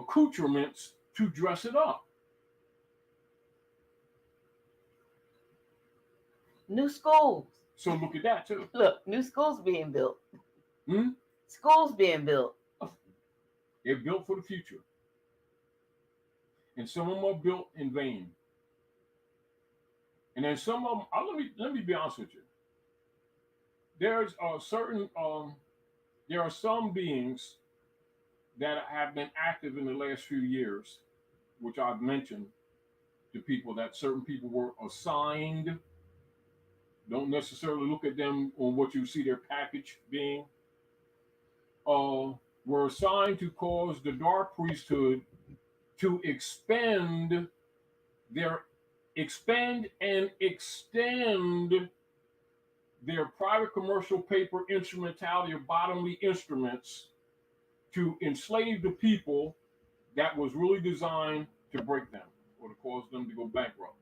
accoutrements to dress it up. New schools. So look at that too. Look, new schools being built. Hmm? Schools being built. They're built for the future. And some of them are built in vain. And then some of them, let me be honest with you. There's a certain, there are some beings that have been active in the last few years, which I've mentioned to people, that certain people were assigned. Don't necessarily look at them on what you see their package being. Were assigned to cause the dark priesthood to expend and extend their private commercial paper instrumentality of bodily instruments to enslave the people that was really designed to break them or to cause them to go bankrupt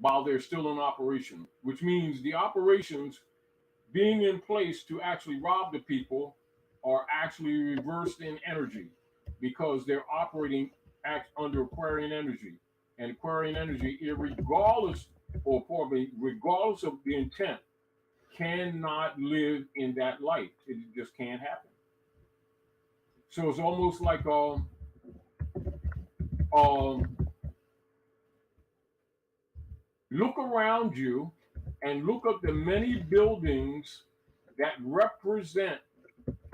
while they're still in operation, which means the operations being in place to actually rob the people are actually reversed in energy because they're operating under Aquarian energy. And Aquarian energy, regardless of the intent, cannot live in that light. It just can't happen. So it's almost like look around you and look at the many buildings that represent,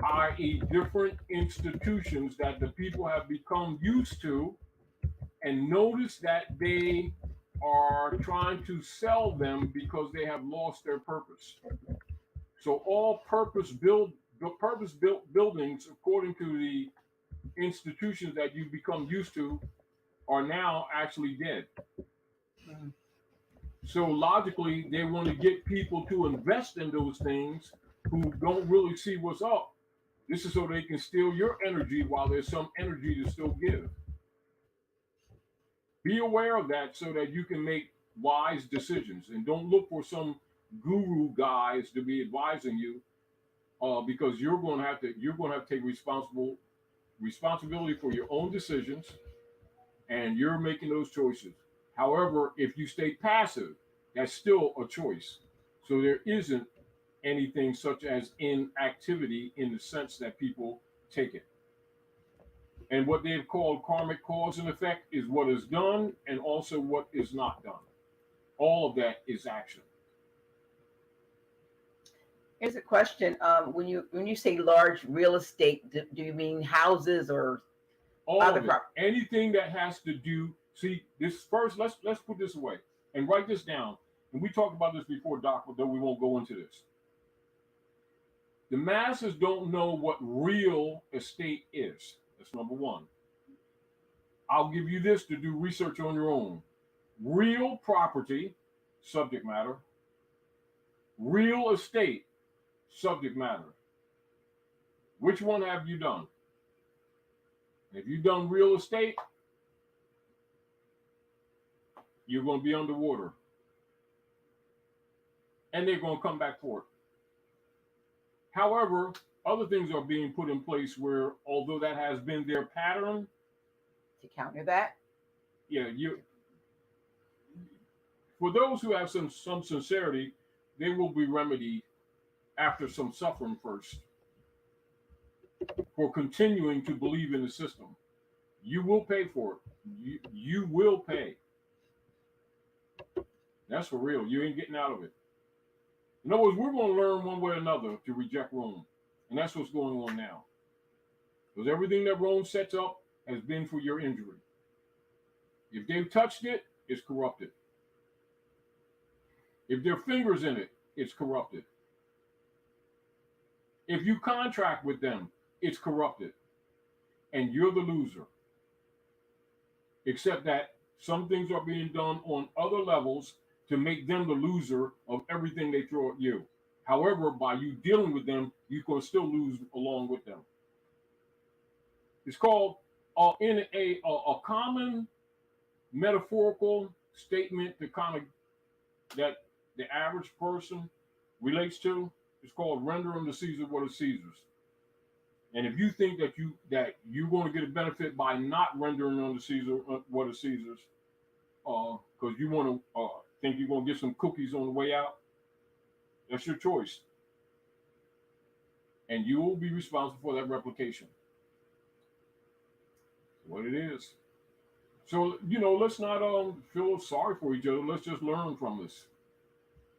i.e., different institutions that the people have become used to, and notice that they are trying to sell them because they have lost their purpose. So all purpose-built buildings, according to the institutions that you've become used to, are now actually dead. Mm-hmm. So logically, they want to get people to invest in those things who don't really see what's up. This is so they can steal your energy while there's some energy to still give. Be aware of that so that you can make wise decisions, and don't look for some guru guys to be advising you, because you're going to have to take responsibility for your own decisions, and you're making those choices. However, if you stay passive, that's still a choice. So there isn't anything such as inactivity in the sense that people take it. And what they've called karmic cause and effect is what is done and also what is not done. All of that is action. Here's a question. When you say large real estate, do you mean houses or all other property? Anything that has to do. See, this first, let's put this away and write this down. And we talked about this before, Doc, though we won't go into this. The masses don't know what real estate is. That's number one. I'll give you this to do research on your own. Real property, subject matter. Real estate, subject matter. Which one have you done? If you've done real estate, you're going to be underwater. And they're going to come back for it. However, other things are being put in place where, although that has been their pattern, to counter that, yeah, for those who have some sincerity, they will be remedied after some suffering first for continuing to believe in the system. You will pay for it. You will pay. That's for real. You ain't getting out of it. In other words, we're going to learn one way or another to reject Rome. And that's what's going on now. Because everything that Rome sets up has been for your injury. If they've touched it, it's corrupted. If their fingers in it, it's corrupted. If you contract with them, it's corrupted. And you're the loser. Except that some things are being done on other levels to make them the loser of everything they throw at you. However, by you dealing with them, you can still lose along with them. It's called in a common metaphorical statement that the average person relates to. It's called rendering to Caesar what is Caesar's. And if you think that you're going to get a benefit by not rendering unto Caesar what is Caesar's, because you want to think you're going to get some cookies on the way out, that's your choice, and you will be responsible for that replication. What it is. So let's not feel sorry for each other. Let's just learn from this,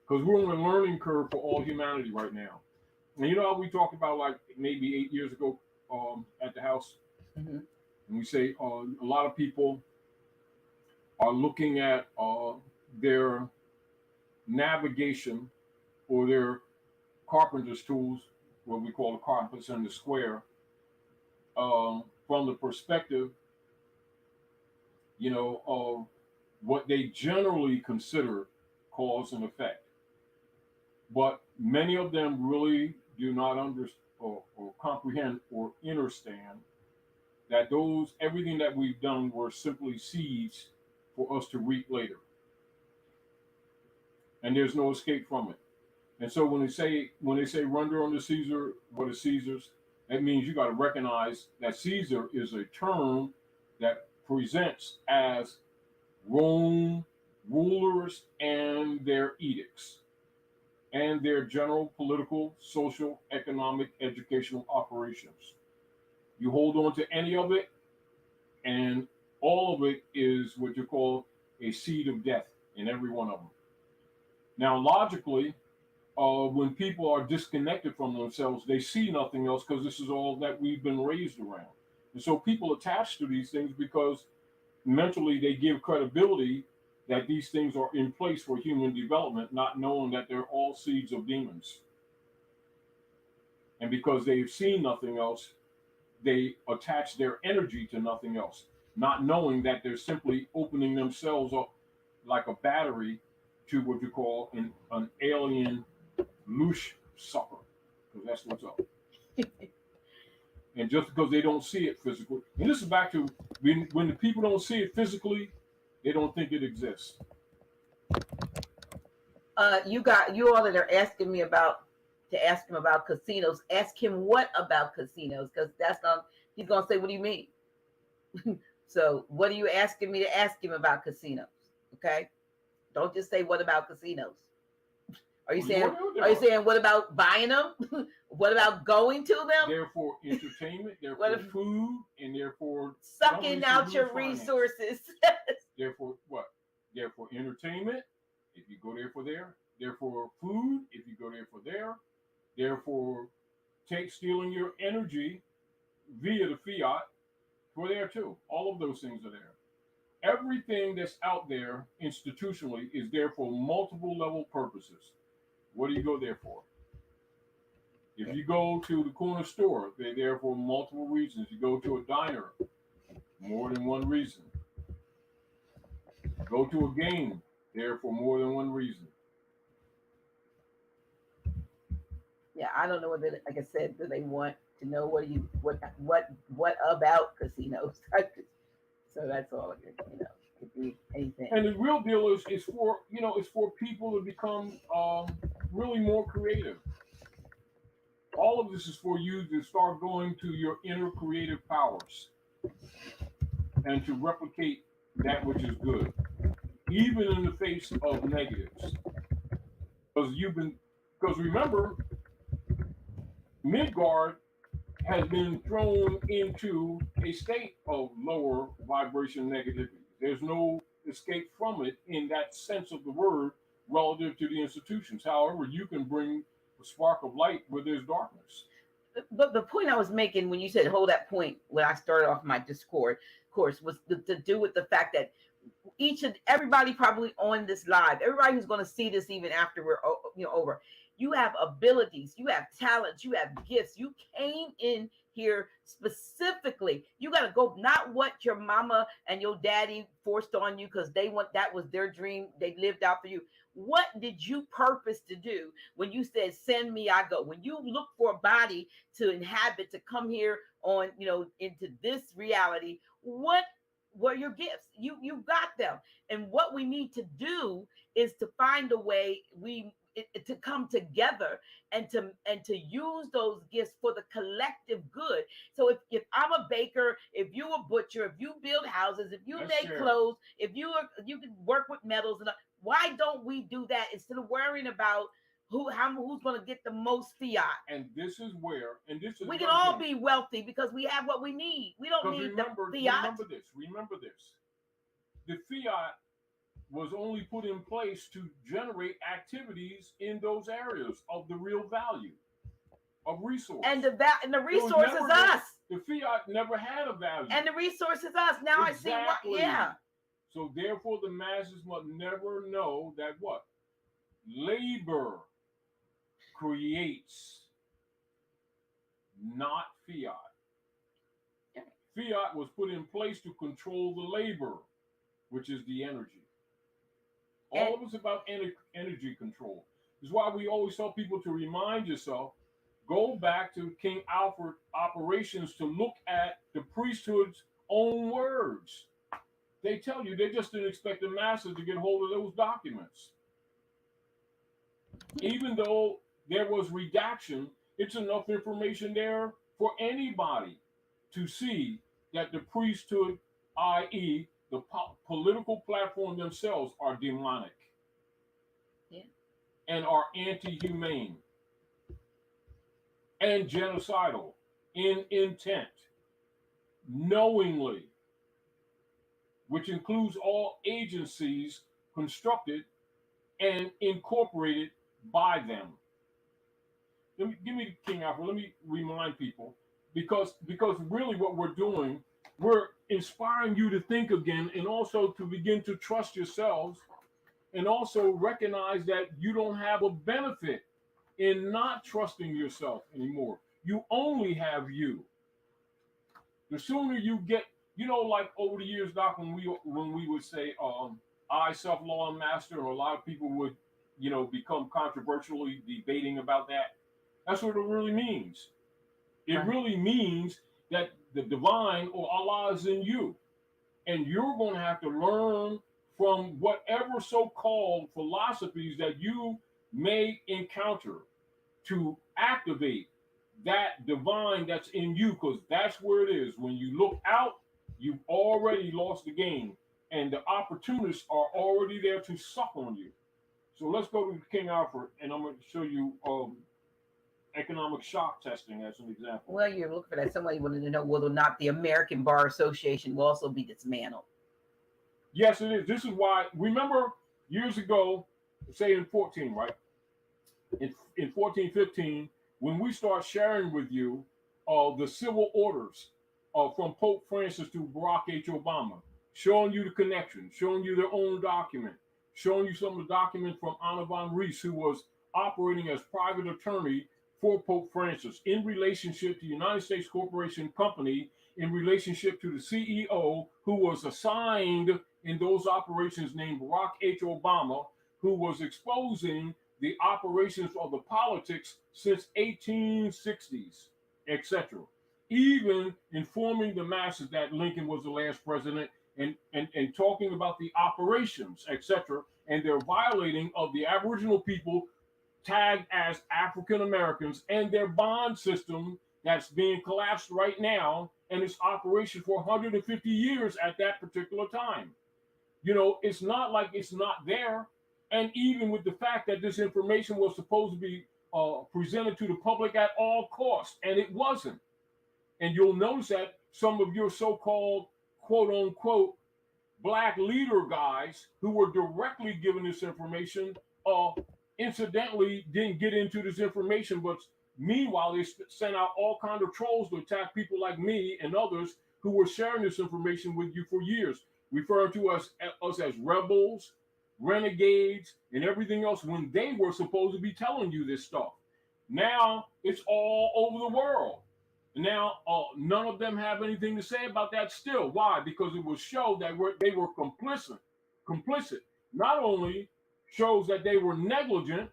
because we're on a learning curve for all humanity right now. And you know how we talked about, like, maybe 8 years ago at the house, Mm-hmm. and we say a lot of people are looking at their navigation or their carpenter's tools, what we call the compass and the square, from the perspective, of what they generally consider cause and effect. But many of them really do not understand or comprehend or understand that everything that we've done were simply seeds for us to reap later. And there's no escape from it. And so when they say render unto Caesar what is Caesar's, that means you got to recognize that Caesar is a term that presents as Rome rulers and their edicts and their general political, social, economic, educational operations. You hold on to any of it, and all of it is what you call a seed of death in every one of them. Now, logically, when people are disconnected from themselves, they see nothing else because this is all that we've been raised around. And so people attach to these things because mentally they give credibility that these things are in place for human development, not knowing that they're all seeds of demons. And because they've seen nothing else, they attach their energy to nothing else, not knowing that they're simply opening themselves up like a battery to what you call an alien louche sucker, because that's what's up. And just because they don't see it physically, and this is back to when the people don't see it physically, they don't think it exists. You all that are asking me to ask him about casinos. Ask him what about casinos, because he's gonna say, what do you mean? So what are you asking me to ask him about casinos? Okay, don't just say what about casinos. Are you saying what about buying them? What about going to them? Therefore entertainment, therefore food, and therefore sucking out your resources. Therefore what? Therefore entertainment, if you go there for there. Therefore food, if you go there for there. Therefore stealing your energy via the fiat for there too. All of those things are there. Everything that's out there institutionally is there for multiple level purposes. What do you go there for? If you go to the corner store, they're there for multiple reasons. You go to a diner, more than one reason. Go to a game, there for more than one reason. Yeah, I don't know what like I said, do they want to know what about casinos? So that's all it could be anything. And the real deal is it's for people to become really more creative. All of this is for you to start going to your inner creative powers and to replicate that which is good, even in the face of negatives. Because remember, Midgard has been thrown into a state of lower vibration negativity. There's no escape from it in that sense of the word relative to the institutions. However, you can bring a spark of light where there's darkness. But the point I was making when you said hold that point, when I started off my Discord course, was to do with the fact that everybody probably on this live, everybody who's going to see this even after we're over, you have abilities, you have talents, you have gifts. You came in here specifically. You got to go, not what your mama and your daddy forced on you because that was their dream. They lived out for you. What did you purpose to do when you said, send me, I go? When you look for a body to inhabit, to come here on, into this reality, what were your gifts? You got them. And what we need to do is to find a way. to come together and to use those gifts for the collective good. So if I'm a baker, if you a butcher, if you build houses, if you make clothes, if you can work with metals, and why don't we do that instead of worrying about who's going to get the most fiat? And this is we can all be wealthy because we have what we need. We don't need the fiat. Remember this. The fiat was only put in place to generate activities in those areas of the real value of resource. And the resource is us. The fiat never had a value. And the resource is us. Now exactly. I see what, yeah. So therefore the masses must never know that what? Labor creates, not fiat. Yeah. Fiat was put in place to control the labor, which is the energy. All of it's about energy control. This is why we always tell people to remind yourself, go back to King Alfred operations to look at the priesthood's own words. They tell you they just didn't expect the masses to get hold of those documents. Even though there was redaction, it's enough information there for anybody to see that the priesthood, i.e., the political platform themselves, are demonic. Yeah. And are anti-humane and genocidal in intent, knowingly, which includes all agencies constructed and incorporated by them. Give me King Alfred. Let me remind people, because really what we're doing, we're inspiring you to think again, and also to begin to trust yourselves, and also recognize that you don't have a benefit in not trusting yourself anymore. You only have you. The sooner you get, like over the years, Doc, when we would say, I, self-law and master, or a lot of people would, become controversially debating about that. That's what it really means. It really means that the divine or Allah is in you. And you're going to have to learn from whatever so-called philosophies that you may encounter to activate that divine that's in you, because that's where it is. When you look out, you've already lost the game, and the opportunists are already there to suck on you. So let's go to King Alfred, and I'm going to show you economic shock testing as an example. Well, you're looking for that. Somebody wanted to know whether or not the American Bar Association will also be dismantled. Yes, it is. This is why, remember years ago, say in 14, right? In 14, 15, when we start sharing with you the civil orders from Pope Francis to Barack H. Obama, showing you the connection, showing you their own document, showing you some of the documents from Anna von Rees, who was operating as private attorney for Pope Francis in relationship to United States Corporation Company, in relationship to the CEO who was assigned in those operations named Barack H. Obama, who was exposing the operations of the politics since 1860s, etc. Even informing the masses that Lincoln was the last president, and talking about the operations, etc. And they're violating of the Aboriginal people tagged as African Americans and their bond system that's being collapsed right now, and its operation for 150 years at that particular time. It's not like it's not there. And even with the fact that this information was supposed to be presented to the public at all costs, and it wasn't. And you'll notice that some of your so-called quote unquote black leader guys who were directly given this information incidentally didn't get into this information, but meanwhile they sent out all kinds of trolls to attack people like me and others who were sharing this information with you for years, referring to us as rebels, renegades, and everything else, when they were supposed to be telling you this stuff. Now it's all over the world. Now none of them have anything to say about that still. Why? Because it will show that they were complicit. Not only shows that they were negligent,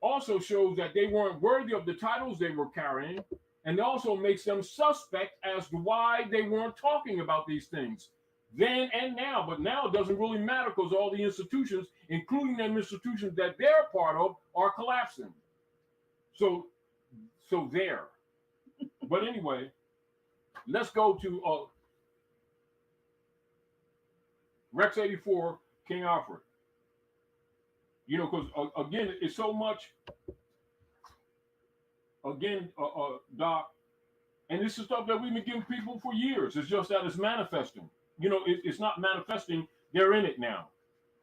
also shows that they weren't worthy of the titles they were carrying, and also makes them suspect as to why they weren't talking about these things. then and now. But now it doesn't really matter because all the institutions, including them institutions that they're part of, are collapsing. So there. But anyway, let's go to Rex 84, King Alfred. You know, because again, it's so much. Again, Doc, and this is stuff that we've been giving people for years. It's just that it's manifesting. You know, it's not manifesting. They're in it now.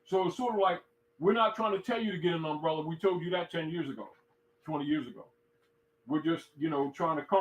So it's sort of like we're not trying to tell you to get an umbrella. We told you that 10 years ago, 20 years ago. We're just, you know, trying to comfort